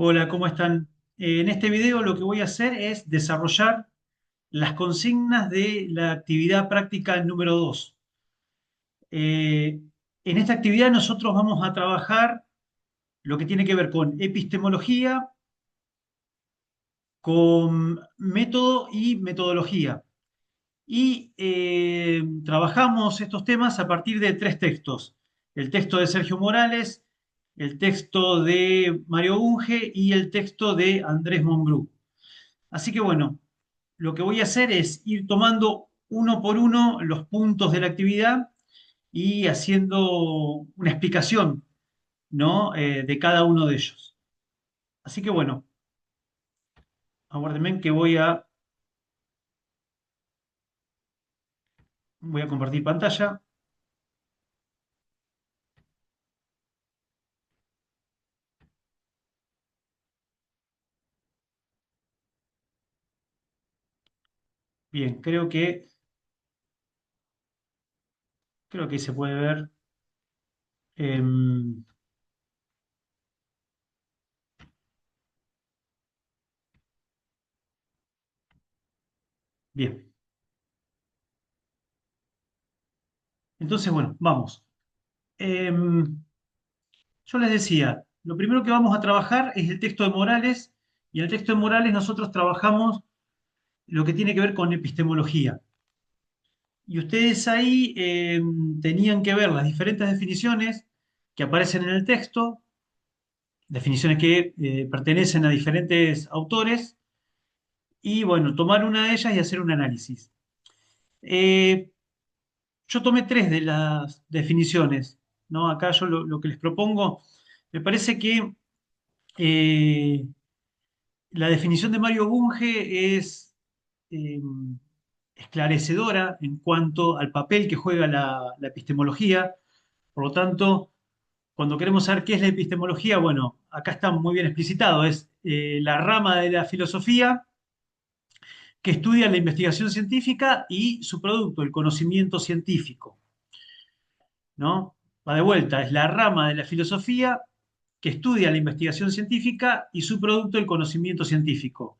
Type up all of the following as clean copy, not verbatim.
Hola, ¿cómo están? En este video lo que voy a hacer es desarrollar las consignas de la actividad práctica número 2. En esta actividad nosotros vamos a trabajar lo que tiene que ver con epistemología, con método y metodología. Y trabajamos estos temas a partir de tres textos. El texto de Sergio Morales, el texto de Mario Bunge y el texto de Andrés Monbrú. Así que bueno, lo que voy a hacer es ir tomando uno por uno los puntos de la actividad y haciendo una explicación, ¿no? De cada uno de ellos. Así que bueno, aguárdenme que voy a compartir pantalla. Bien, creo que se puede ver. em, Bien, entonces bueno, vamos. Em, yo les decía, lo primero que vamos a trabajar es el texto de Morales, y en el texto de Morales nosotros trabajamos lo que tiene que ver con epistemología. Y ustedes ahí tenían que ver las diferentes definiciones que aparecen en el texto, definiciones que pertenecen a diferentes autores, y bueno, tomar una de ellas y hacer un análisis. Eh, yo tomé tres de las definiciones, ¿no? Acá yo lo que les propongo, me parece que eh, la definición de Mario Bunge es eh, esclarecedora en cuanto al papel que juega la epistemología. Por lo tanto, cuando queremos saber qué es la epistemología, bueno, acá está muy bien explicitado. Es la rama de la filosofía que estudia la investigación científica y su producto, el conocimiento científico, ¿no? Va de vuelta, es la rama de la filosofía que estudia la investigación científica y su producto, el conocimiento científico.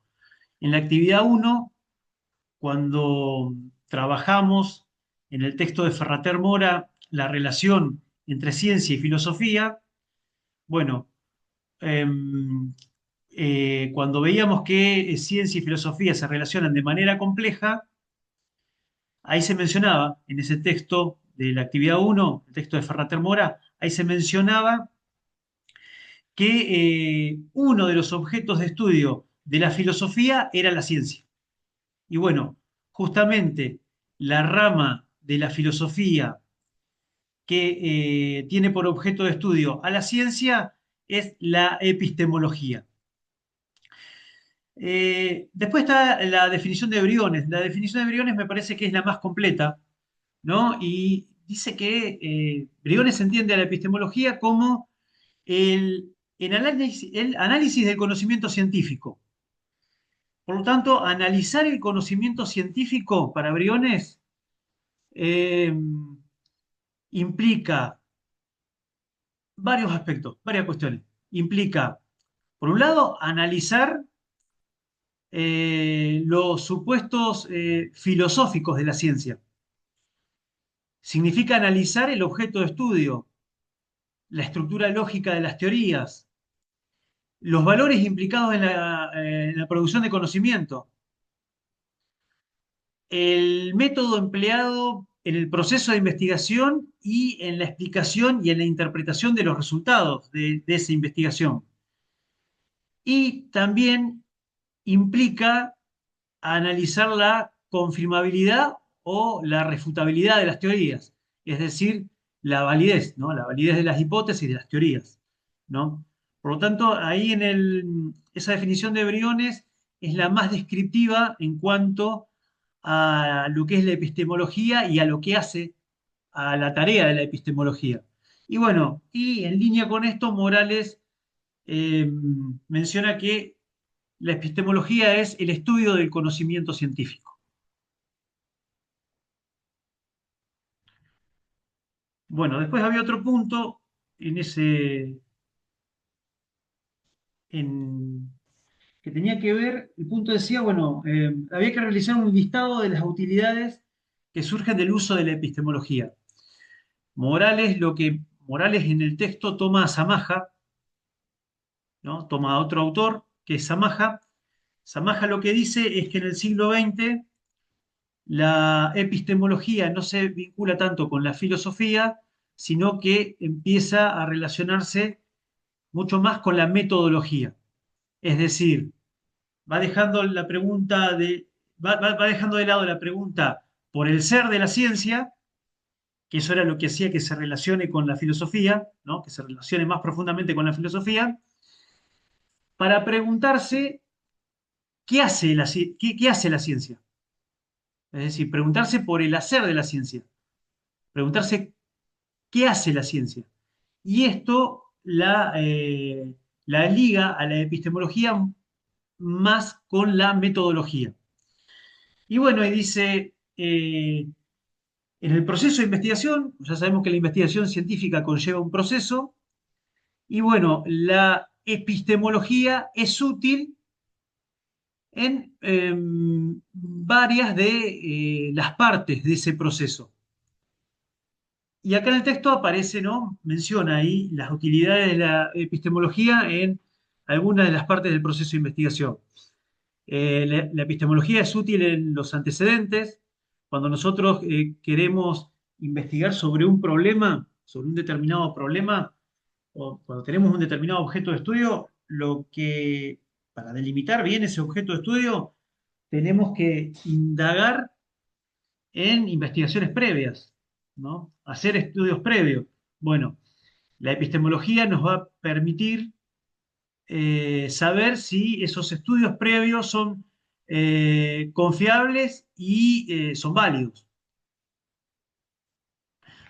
En la actividad uno, cuando trabajamos en el texto de Ferrater Mora la relación entre ciencia y filosofía, bueno, em, cuando veíamos que ciencia y filosofía se relacionan de manera compleja, ahí se mencionaba, en ese texto de la actividad uno, el texto de Ferrater Mora, ahí se mencionaba que uno de los objetos de estudio de la filosofía era la ciencia. Y bueno, justamente la rama de la filosofía que tiene por objeto de estudio a la ciencia es la epistemología. Después está la definición de Briones. La definición de Briones me parece que es la más completa, ¿no? Y dice que Briones entiende a la epistemología como el análisis del conocimiento científico. Por lo tanto, analizar el conocimiento científico para Briones eh, implica varios aspectos, varias cuestiones. Implica, por un lado, analizar los supuestos filosóficos de la ciencia. Significa analizar el objeto de estudio, la estructura lógica de las teorías, los valores implicados en la producción de conocimiento, el método empleado en el proceso de investigación y en la explicación y en la interpretación de los resultados de esa investigación. Y también implica analizar la confirmabilidad o la refutabilidad de las teorías, es decir, la validez, ¿no? La validez de las hipótesis de las teorías, ¿no? Por lo tanto, ahí esa definición de Briones es la más descriptiva en cuanto a lo que es la epistemología y a lo que hace a la tarea de la epistemología. Y bueno, y en línea con esto, Morales menciona que la epistemología es el estudio del conocimiento científico. Bueno, después había otro punto en en- que tenía que ver, el punto decía, bueno, había que realizar un listado de las utilidades que surgen del uso de la epistemología. Morales en el texto toma a Samaja, ¿no? Toma a otro autor, que es Samaja. Samaja lo que dice es que en el siglo XX la epistemología no se vincula tanto con la filosofía, sino que empieza a relacionarse mucho más con la metodología. Es decir, va dejando de lado la pregunta por el ser de la ciencia, que eso era lo que hacía que se relacione con la filosofía, ¿no? Que se relacione más profundamente con la filosofía, para preguntarse qué hace la ciencia. Es decir, preguntarse por el hacer de la ciencia, preguntarse qué hace la ciencia. Y esto la liga a la epistemología más con la metodología. Y bueno, y dice, en el proceso de investigación, ya sabemos que la investigación científica conlleva un proceso, y bueno, la epistemología es útil en varias de las partes de ese proceso. Y acá en el texto aparece, ¿no? Menciona ahí las utilidades de la epistemología en algunas de las partes del proceso de investigación. La epistemología es útil en los antecedentes. Cuando nosotros queremos investigar sobre un determinado problema, o cuando tenemos un determinado objeto de estudio, para delimitar bien ese objeto de estudio, tenemos que indagar en investigaciones previas, ¿no? Hacer estudios previos. Bueno, la epistemología nos va a permitir saber si esos estudios previos son confiables y son válidos.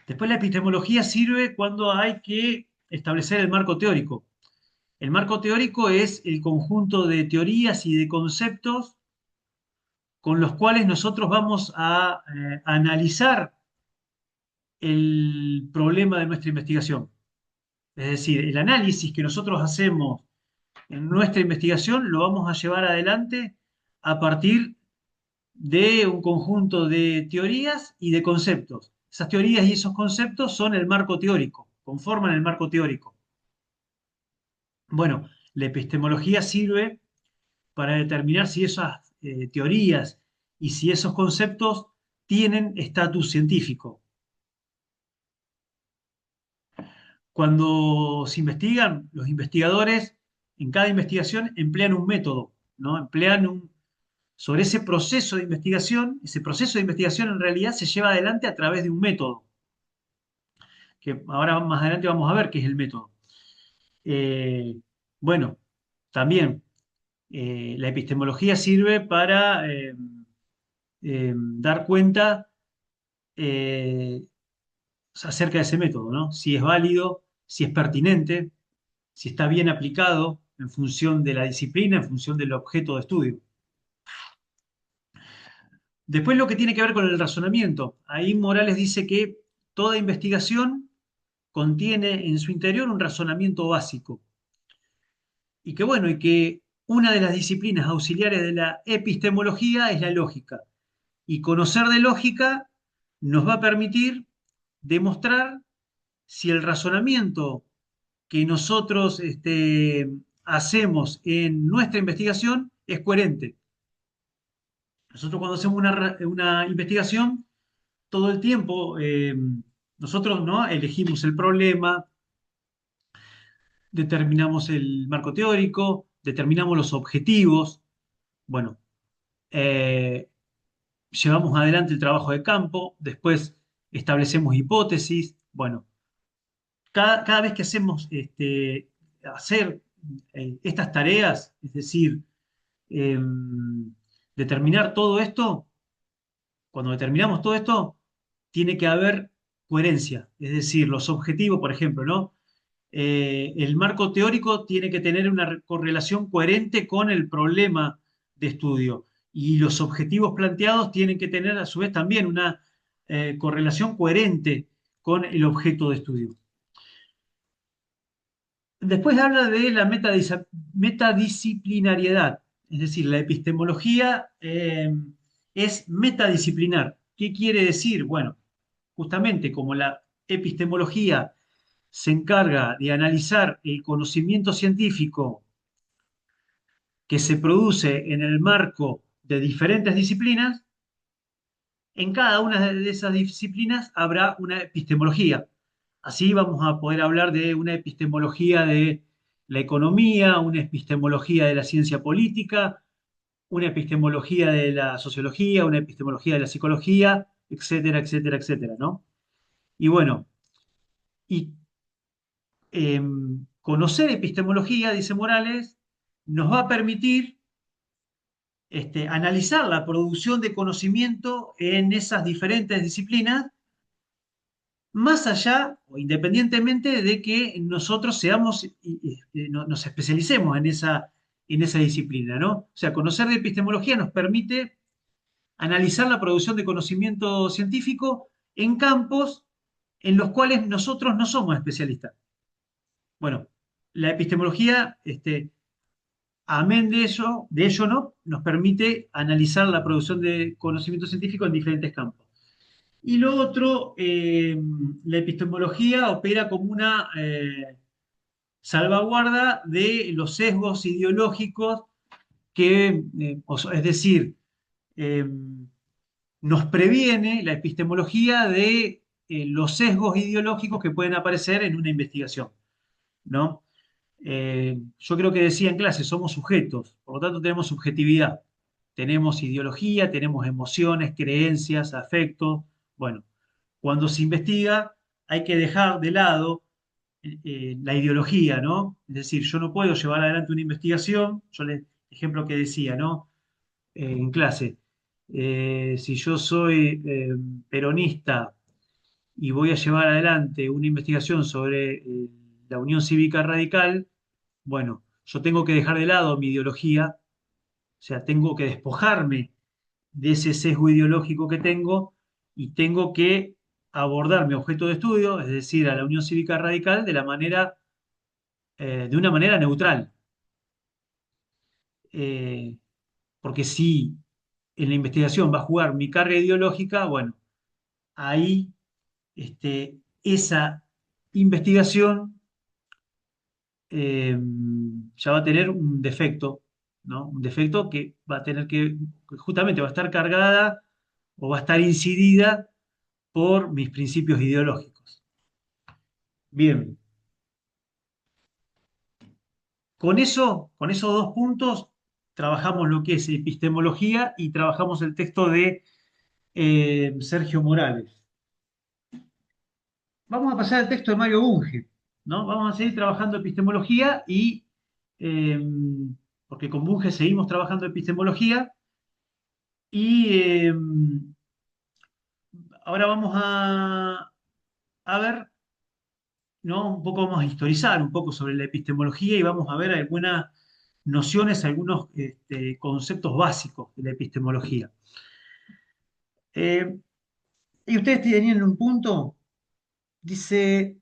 Después la epistemología sirve cuando hay que establecer el marco teórico. El marco teórico es el conjunto de teorías y de conceptos con los cuales nosotros vamos a analizar el problema de nuestra investigación. Es decir, el análisis que nosotros hacemos en nuestra investigación lo vamos a llevar adelante a partir de un conjunto de teorías y de conceptos. Esas teorías y esos conceptos son el marco teórico, conforman el marco teórico. Bueno, la epistemología sirve para determinar si esas teorías y si esos conceptos tienen estatus científico. Cuando se investigan, los investigadores en cada investigación emplean un método, ¿no? Sobre ese proceso de investigación en realidad se lleva adelante a través de un método, que ahora más adelante vamos a ver qué es el método. Eh, bueno, también la epistemología sirve para dar cuenta eh, acerca de ese método, ¿no? Si es válido, si es pertinente, si está bien aplicado en función de la disciplina, en función del objeto de estudio. Después lo que tiene que ver con el razonamiento. Ahí Morales dice que toda investigación contiene en su interior un razonamiento básico. Y que bueno, y que una de las disciplinas auxiliares de la epistemología es la lógica. Y conocer de lógica nos va a permitir demostrar si el razonamiento que nosotros hacemos en nuestra investigación es coherente. Nosotros cuando hacemos una investigación, todo el tiempo nosotros, ¿no? Elegimos el problema, determinamos el marco teórico, determinamos los objetivos, bueno, eh, llevamos adelante el trabajo de campo, después establecemos hipótesis, bueno, cada vez que hacemos hacer estas tareas, es decir, determinar todo esto, cuando determinamos todo esto, tiene que haber coherencia, es decir, los objetivos, por ejemplo, ¿no? El marco teórico tiene que tener una correlación coherente con el problema de estudio y los objetivos planteados tienen que tener a su vez también una correlación coherente con el objeto de estudio. Después habla de la metadisciplinariedad, es decir, la epistemología es metadisciplinar. ¿Qué quiere decir? Bueno, justamente como la epistemología se encarga de analizar el conocimiento científico que se produce en el marco de diferentes disciplinas, en cada una de esas disciplinas habrá una epistemología. Así vamos a poder hablar de una epistemología de la economía, una epistemología de la ciencia política, una epistemología de la sociología, una epistemología de la psicología, etcétera, etcétera, etcétera, ¿no? Y bueno, y conocer epistemología, dice Morales, nos va a permitir analizar la producción de conocimiento en esas diferentes disciplinas, más allá o independientemente de que nosotros seamos, nos especialicemos en esa disciplina, ¿no? O sea, conocer de epistemología nos permite analizar la producción de conocimiento científico en campos en los cuales nosotros no somos especialistas. Bueno, la epistemología, amén de ello no, nos permite analizar la producción de conocimiento científico en diferentes campos. Y lo otro, la epistemología opera como una salvaguarda de los sesgos ideológicos es decir, eh, nos previene la epistemología de los sesgos ideológicos que pueden aparecer en una investigación, ¿no? Yo creo que decía en clase, somos sujetos, por lo tanto tenemos subjetividad, tenemos ideología, tenemos emociones, creencias, afectos. Bueno, cuando se investiga hay que dejar de lado la ideología, ¿no? Es decir, yo no puedo llevar adelante una investigación, ejemplo que decía, ¿no? En clase, si yo soy peronista y voy a llevar adelante una investigación sobre la Unión Cívica Radical, bueno, yo tengo que dejar de lado mi ideología, o sea, tengo que despojarme de ese sesgo ideológico que tengo y tengo que abordar mi objeto de estudio, es decir, a la Unión Cívica Radical, de una manera neutral. Eh, Porque si en la investigación va a jugar mi carga ideológica, bueno, ahí esa investigación ya va a tener un defecto, ¿no? Un defecto que va a tener que justamente va a estar cargada o va a estar incidida por mis principios ideológicos. Bien, con esos dos puntos, trabajamos lo que es epistemología y trabajamos el texto de Sergio Morales. Vamos a pasar al texto de Mario Bunge, ¿no? Vamos a seguir trabajando epistemología eh, porque con Bunge seguimos trabajando epistemología, y ahora vamos a ver, ¿no? Un poco vamos a historizar un poco sobre la epistemología y vamos a ver algunas nociones, algunos conceptos básicos de la epistemología. Eh, y ustedes tenían un punto, dice,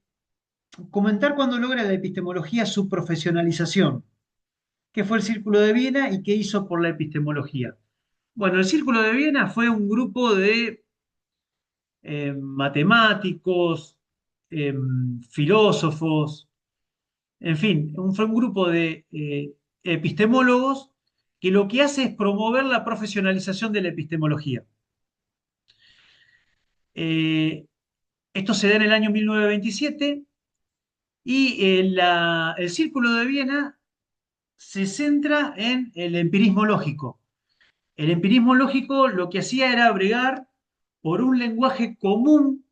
comentar cuándo logra la epistemología su profesionalización. ¿Qué fue el Círculo de Viena y qué hizo por la epistemología? Bueno, el Círculo de Viena fue un grupo de matemáticos, eh, filósofos, en fin, fue un grupo de epistemólogos que lo que hace es promover la profesionalización de la epistemología. Eh, Esto se da en el año 1927 y el Círculo de Viena se centra en el empirismo lógico. El empirismo lógico lo que hacía era bregar por un lenguaje común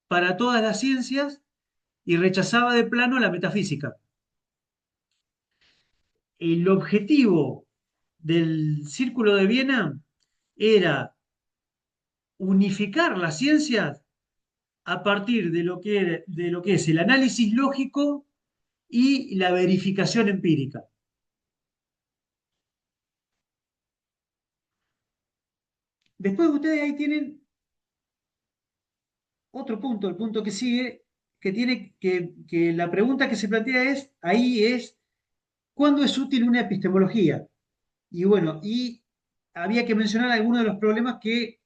para todas las ciencias y rechazaba de plano la metafísica. El objetivo del Círculo de Viena era unificar las ciencias a partir de lo que es el análisis lógico y la verificación empírica. Después ustedes ahí tienen otro punto, el punto que sigue, que la pregunta que se plantea ahí es, ¿cuándo es útil una epistemología? Y bueno, y había que mencionar algunos de los problemas que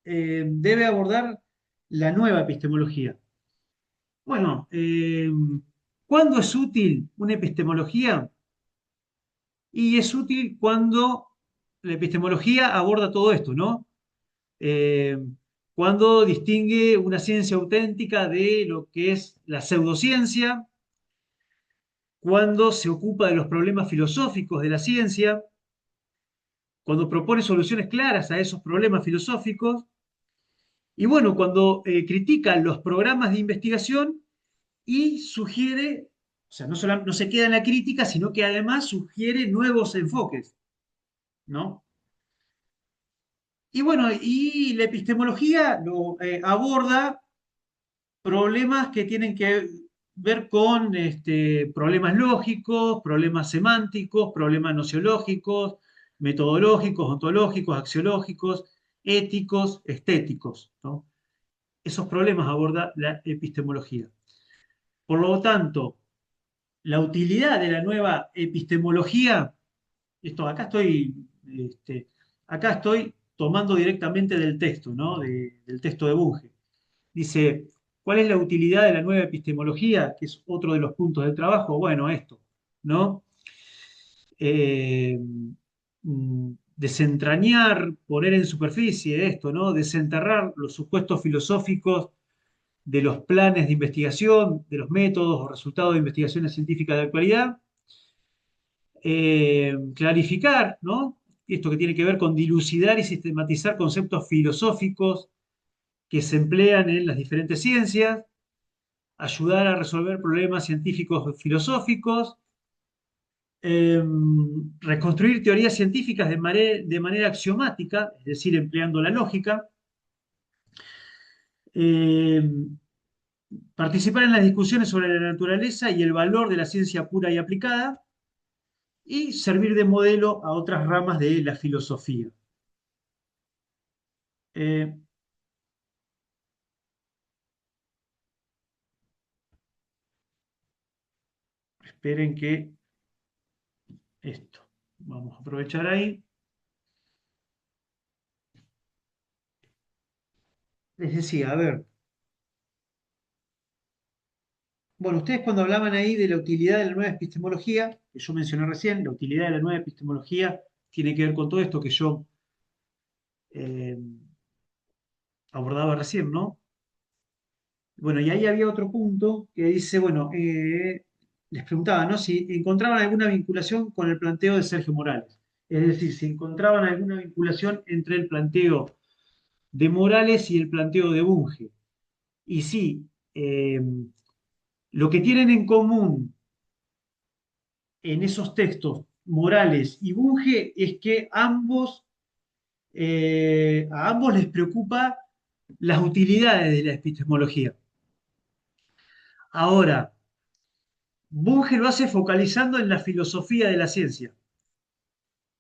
debe abordar la nueva epistemología. Bueno, ¿cuándo es útil una epistemología? Y es útil cuando la epistemología aborda todo esto, ¿no? Eh, cuando distingue una ciencia auténtica de lo que es la pseudociencia, cuando se ocupa de los problemas filosóficos de la ciencia, cuando propone soluciones claras a esos problemas filosóficos, y bueno, cuando critica los programas de investigación y sugiere, o sea, no se queda en la crítica, sino que además sugiere nuevos enfoques, ¿no? Y bueno, y la epistemología aborda problemas que tienen que ver con problemas lógicos, problemas semánticos, problemas nociológicos, metodológicos, ontológicos, axiológicos, éticos, estéticos, ¿no? Esos problemas aborda la epistemología. Por lo tanto, la utilidad de la nueva epistemología, este, acá estoy tomando directamente del texto, ¿no? Del texto de Bunge. Dice, ¿cuál es la utilidad de la nueva epistemología? Que es otro de los puntos del trabajo. Bueno, esto, ¿no? Eh, Desentrañar, poner en superficie esto, ¿no? Desenterrar los supuestos filosóficos de los planes de investigación, de los métodos o resultados de investigaciones científicas de actualidad, clarificar, ¿no? Esto que tiene que ver con dilucidar y sistematizar conceptos filosóficos que se emplean en las diferentes ciencias, ayudar a resolver problemas científicos filosóficos, eh, reconstruir teorías científicas de manera axiomática, es decir, empleando la lógica, eh, participar en las discusiones sobre la naturaleza y el valor de la ciencia pura y aplicada, y servir de modelo a otras ramas de la filosofía. Eh, Esperen que esto, vamos a aprovechar ahí. Les decía, a ver, bueno, ustedes cuando hablaban ahí de la utilidad de la nueva epistemología, que yo mencioné recién, la utilidad de la nueva epistemología tiene que ver con todo esto que yo eh, abordaba recién, ¿no? Bueno, y ahí había otro punto que dice, bueno, les preguntaba, ¿no? Si encontraban alguna vinculación con el planteo de Sergio Morales. Es decir, si encontraban alguna vinculación entre el planteo de Morales y el planteo de Bunge. Y sí, lo que tienen en común en esos textos, Morales y Bunge, es que a ambos les preocupa las utilidades de la epistemología. Ahora, Bunge lo hace focalizando en la filosofía de la ciencia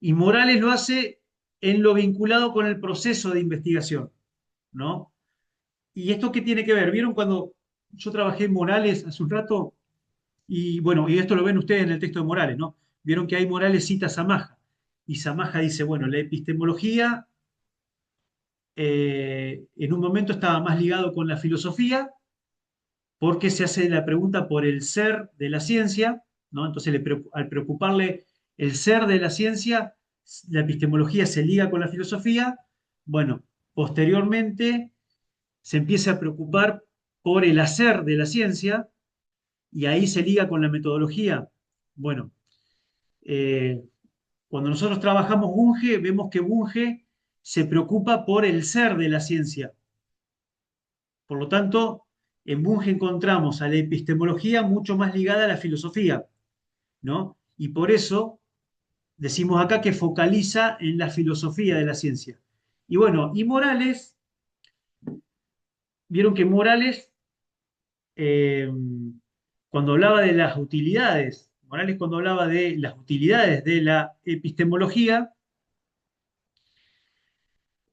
y Morales lo hace en lo vinculado con el proceso de investigación, ¿no? ¿Y esto qué tiene que ver? ¿Vieron cuando yo trabajé en Morales hace un rato? Y bueno, y esto lo ven ustedes en el texto de Morales, ¿no? Vieron que ahí Morales cita a Samaja. Y Samaja dice, bueno, la epistemología en un momento estaba más ligado con la filosofía porque se hace la pregunta por el ser de la ciencia, ¿no? Entonces, al preocuparle el ser de la ciencia, la epistemología se liga con la filosofía. Bueno, posteriormente se empieza a preocupar por el hacer de la ciencia y ahí se liga con la metodología. Bueno, eh, cuando nosotros trabajamos Bunge, vemos que Bunge se preocupa por el ser de la ciencia. Por lo tanto, en Bunge encontramos a la epistemología mucho más ligada a la filosofía, ¿no? Y por eso decimos acá que focaliza en la filosofía de la ciencia. Y bueno, y Morales, vieron que Morales, eh, cuando hablaba de las utilidades, Morales cuando hablaba de las utilidades de la epistemología,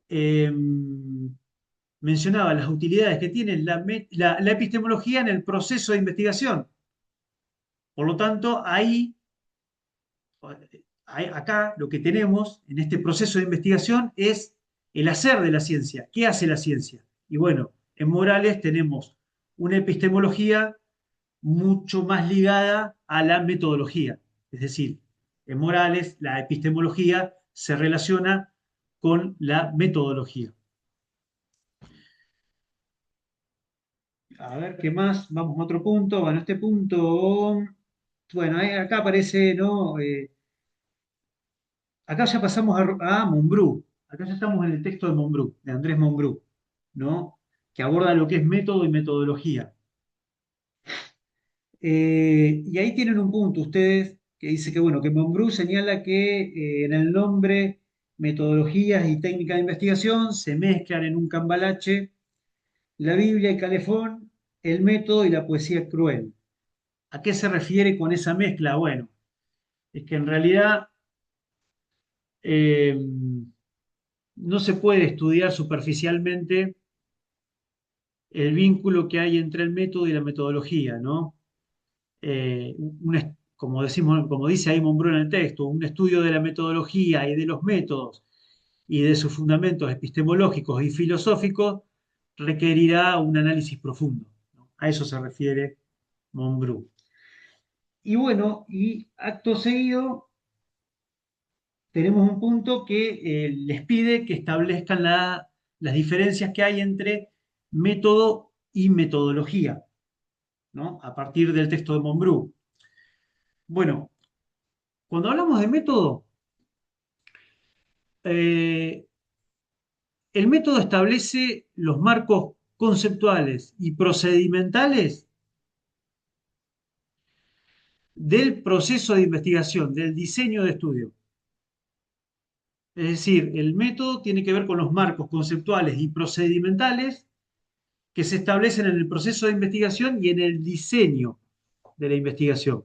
eh, mencionaba las utilidades que tiene la epistemología en el proceso de investigación. Por lo tanto, acá lo que tenemos en este proceso de investigación es el hacer de la ciencia. ¿Qué hace la ciencia? Y bueno, en Morales tenemos una epistemología mucho más ligada a la metodología. Es decir, en Morales la epistemología se relaciona con la metodología. A ver, ¿qué más? Vamos a otro punto. Bueno, este punto, bueno, acá aparece, ¿no? Acá ya pasamos a Monbrú. Acá ya estamos en el texto de Monbrú, de Andrés Monbrú, ¿no? Que aborda lo que es método y metodología. Y ahí tienen un punto ustedes que dice que, bueno, que Monbrú señala que en el nombre metodologías y técnicas de investigación se mezclan en un cambalache la Biblia y Calefón, el método y la poesía cruel. ¿A qué se refiere con esa mezcla? Bueno, es que en realidad eh, no se puede estudiar superficialmente el vínculo que hay entre el método y la metodología, ¿no? Como decimos, como dice ahí Monbrón en el texto, un estudio de la metodología y de los métodos y de sus fundamentos epistemológicos y filosóficos requerirá un análisis profundo, ¿no? A eso se refiere Monbrú. Y bueno, y acto seguido tenemos un punto que les pide que establezcan las diferencias que hay entre método y metodología, ¿no? A partir del texto de Monbrú. Bueno, cuando hablamos de método, eh, el método establece los marcos conceptuales y procedimentales del proceso de investigación, del diseño de estudio. Es decir, el método tiene que ver con los marcos conceptuales y procedimentales que se establecen en el proceso de investigación y en el diseño de la investigación.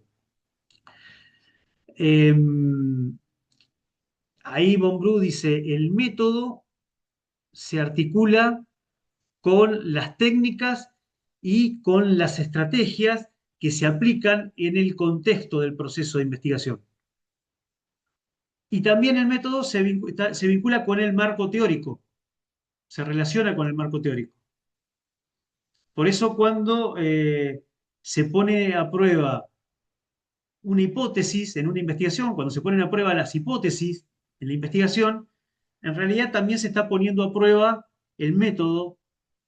Eh, Ahí Bonbrú dice, el método se articula con las técnicas y con las estrategias que se aplican en el contexto del proceso de investigación. Y también el método se vincula con el marco teórico, se relaciona con el marco teórico. Por eso cuando se pone a prueba una hipótesis en una investigación, cuando se ponen a prueba las hipótesis en la investigación, en realidad también se está poniendo a prueba el método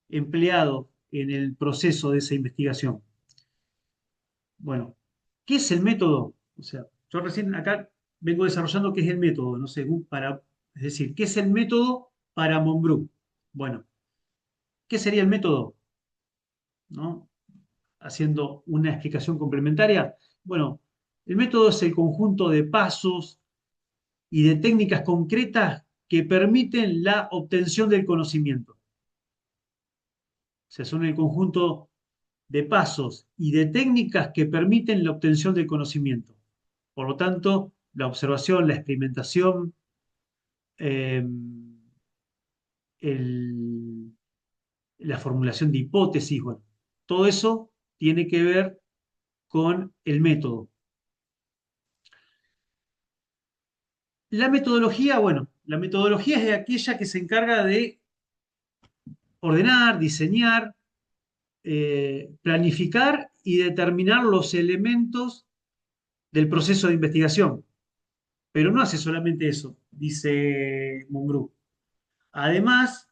empleado en el proceso de esa investigación. Bueno, ¿qué es el método? O sea, yo recién acá vengo desarrollando qué es el método, no sé, es decir, ¿qué es el método para Monbrú? Bueno, ¿qué sería el método? ¿No? Haciendo una explicación complementaria. Bueno, el método es el conjunto de pasos y de técnicas concretas que permiten la obtención del conocimiento. O sea, son el conjunto de pasos y de técnicas que permiten la obtención del conocimiento. Por lo tanto, la observación, la experimentación, eh, el- la formulación de hipótesis, bueno, todo eso tiene que ver con el método. La metodología, bueno, la metodología es aquella que se encarga de ordenar, diseñar, planificar y determinar los elementos del proceso de investigación. Pero no hace solamente eso, dice Mongrú. Además,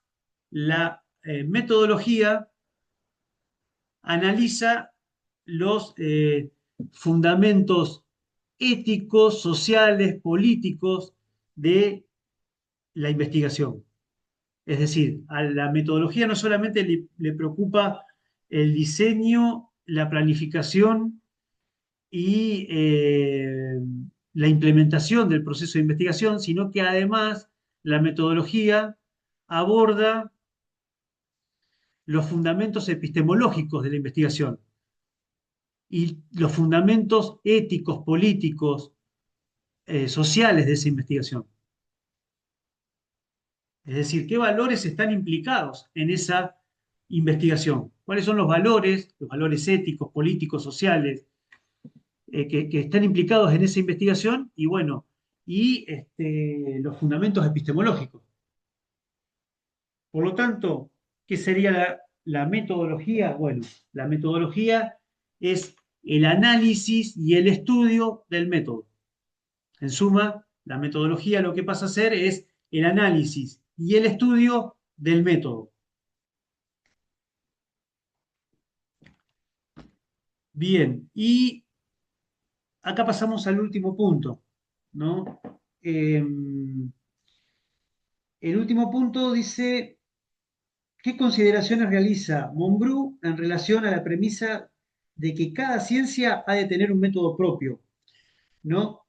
la metodología analiza los fundamentos éticos, sociales, políticos de la investigación. Es decir, a la metodología no solamente le preocupa el diseño, la planificación y la implementación del proceso de investigación, sino que además la metodología aborda los fundamentos epistemológicos de la investigación y los fundamentos éticos, políticos, sociales de esa investigación. Es decir, qué valores están implicados en esa investigación. ¿Cuáles son los valores éticos, políticos, sociales, que están implicados en esa investigación? Y bueno, los fundamentos epistemológicos. Por lo tanto, ¿qué sería la metodología? Bueno, la metodología es el análisis y el estudio del método. En suma, la metodología lo que pasa a ser es el análisis y el estudio del método. Bien, y acá pasamos al último punto, ¿no? El último punto dice, ¿qué consideraciones realiza Monbrú en relación a la premisa de que cada ciencia ha de tener un método propio, ¿no?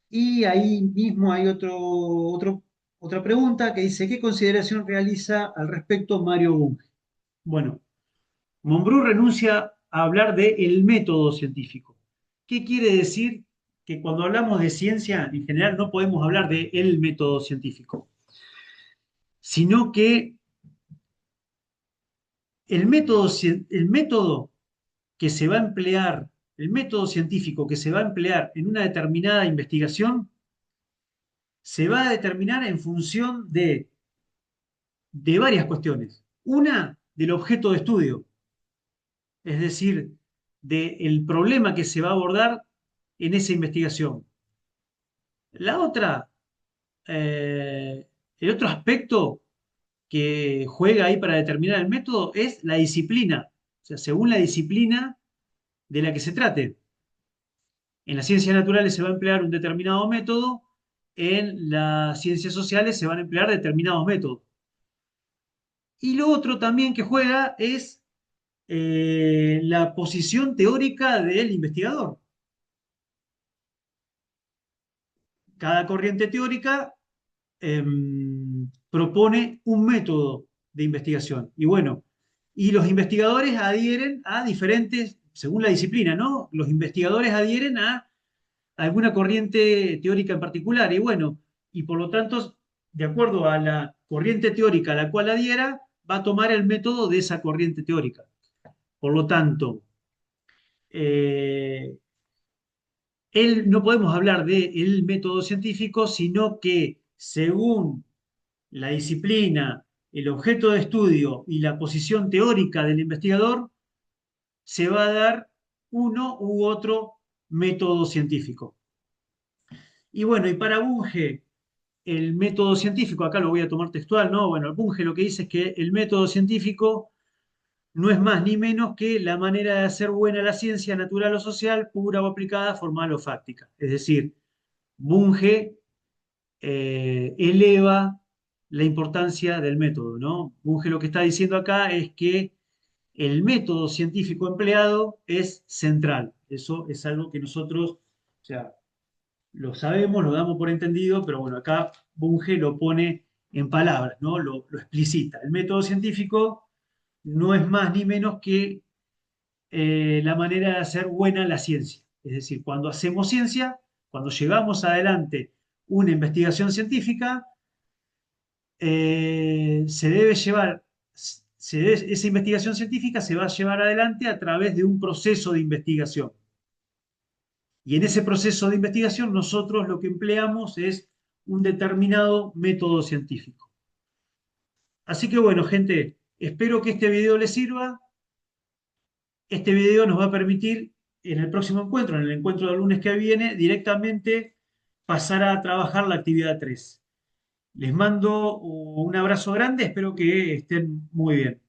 Y ahí mismo hay otra pregunta que dice, ¿qué consideración realiza al respecto Mario Bunge? Bueno, Monbrú renuncia a hablar de el método científico. ¿Qué quiere decir? Que cuando hablamos de ciencia, en general no podemos hablar de el método científico, sino que el método que se va a emplear, el método científico que se va a emplear en una determinada investigación, se va a determinar en función de varias cuestiones. Una, del objeto de estudio, es decir, del problema que se va a abordar en esa investigación. La otra, el otro aspecto que juega ahí para determinar el método es la disciplina, o sea, según la disciplina de la que se trate. En las ciencias naturales se va a emplear un determinado método, en las ciencias sociales se van a emplear determinados métodos. Y lo otro también que juega es la posición teórica del investigador. Cada corriente teórica propone un método de investigación. Y bueno, y los investigadores adhieren a diferentes, según la disciplina, ¿no? Los investigadores adhieren a alguna corriente teórica en particular. Y bueno, y por lo tanto, de acuerdo a la corriente teórica a la cual adhiera, va a tomar el método de esa corriente teórica. Por lo tanto, eh, no podemos hablar del método científico, sino que según la disciplina, el objeto de estudio y la posición teórica del investigador, se va a dar uno u otro método científico. Y bueno, y para Bunge, el método científico, acá lo voy a tomar textual, ¿no? Bueno, Bunge lo que dice es que el método científico no es más ni menos que la manera de hacer buena la ciencia natural o social, pura o aplicada, formal o fáctica. Es decir, Bunge eleva la importancia del método, ¿no? Bunge lo que está diciendo acá es que el método científico empleado es central. Eso es algo que nosotros, o sea, lo sabemos, lo damos por entendido, pero bueno, acá Bunge lo pone en palabras, ¿no? Lo explicita. El método científico no es más ni menos que la manera de hacer buena la ciencia. Es decir, cuando hacemos ciencia, cuando llevamos adelante una investigación científica, se debe llevar, esa investigación científica se va a llevar adelante a través de un proceso de investigación. Y en ese proceso de investigación nosotros lo que empleamos es un determinado método científico. Así que bueno, gente, espero que este video les sirva. Este video nos va a permitir en el próximo encuentro, en el encuentro del lunes que viene, directamente pasar a trabajar la actividad 3. Les mando un abrazo grande, espero que estén muy bien.